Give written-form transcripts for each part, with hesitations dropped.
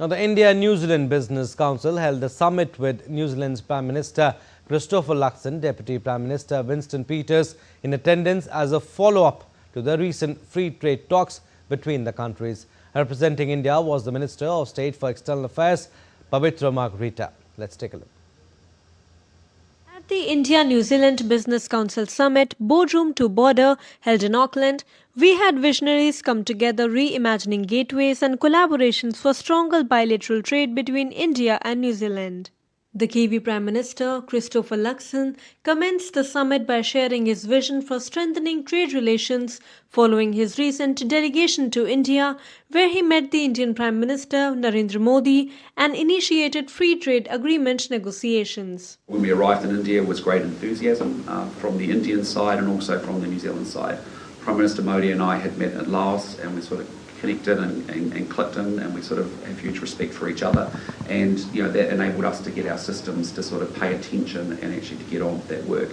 Now, the India-New Zealand Business Council held a summit with New Zealand's Prime Minister Christopher Luxon, Deputy Prime Minister Winston Peters in attendance as a follow-up to the recent free trade talks between the countries. Representing India was the Minister of State for External Affairs, Pavitra Margarita. Let's take a look. At the India-New Zealand Business Council Summit, Boardroom to Border, held in Auckland, we had visionaries come together reimagining gateways and collaborations for stronger bilateral trade between India and New Zealand. The Kiwi Prime Minister, Christopher Luxon, commenced the summit by sharing his vision for strengthening trade relations following his recent delegation to India, where he met the Indian Prime Minister Narendra Modi and initiated free trade agreement negotiations. When we arrived in India, was great enthusiasm from the Indian side and also from the New Zealand side. Prime Minister Modi and I had met at Laos, and we sort of connected and clicked in, and we sort of have huge respect for each other, and that enabled us to get our systems to sort of pay attention and actually to get on with that work.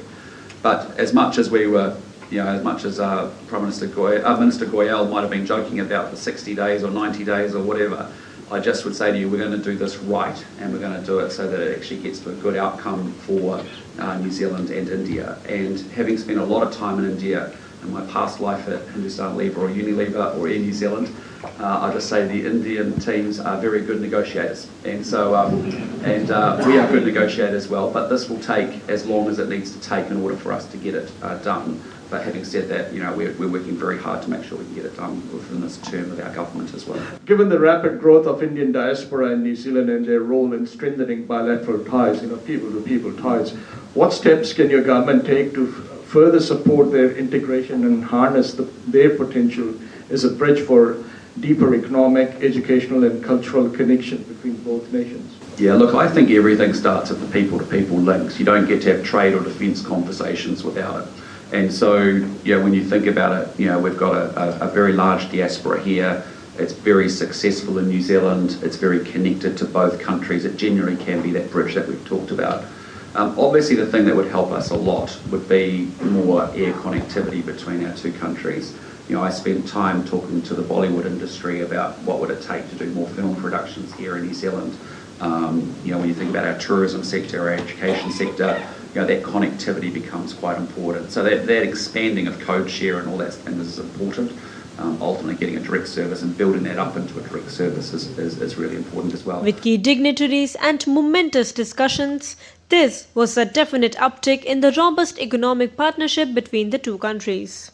But as much as we were, as much as Minister Goyal might have been joking about the 60 days or 90 days or whatever, I just would say to you, we're going to do this right, and we're going to do it so that it actually gets to a good outcome for New Zealand and India. And having spent a lot of time in India in my past life at Hindustan Lever or Unilever or Air New Zealand, I just say the Indian teams are very good negotiators, and so we are good negotiators as well. But this will take as long as it needs to take in order for us to get it done. But having said that, we're working very hard to make sure we can get it done within this term of our government as well. Given the rapid growth of Indian diaspora in New Zealand and their role in strengthening bilateral ties, people-to-people ties, what steps can your government take to further support their integration and harness their potential as a bridge for deeper economic, educational and cultural connection between both nations? Yeah, look, I think everything starts at the people-to-people links. You don't get to have trade or defence conversations without it. And so, when you think about it, we've got a very large diaspora here. It's very successful in New Zealand. It's very connected to both countries. It genuinely can be that bridge that we've talked about. Obviously, the thing that would help us a lot would be more air connectivity between our two countries. I spent time talking to the Bollywood industry about what would it take to do more film productions here in New Zealand. When you think about our tourism sector, our education sector, that connectivity becomes quite important. So that expanding of code share and all that things is important. Ultimately getting a direct service and building that up into a direct service is really important as well. With key dignitaries and momentous discussions, this was a definite uptick in the robust economic partnership between the two countries.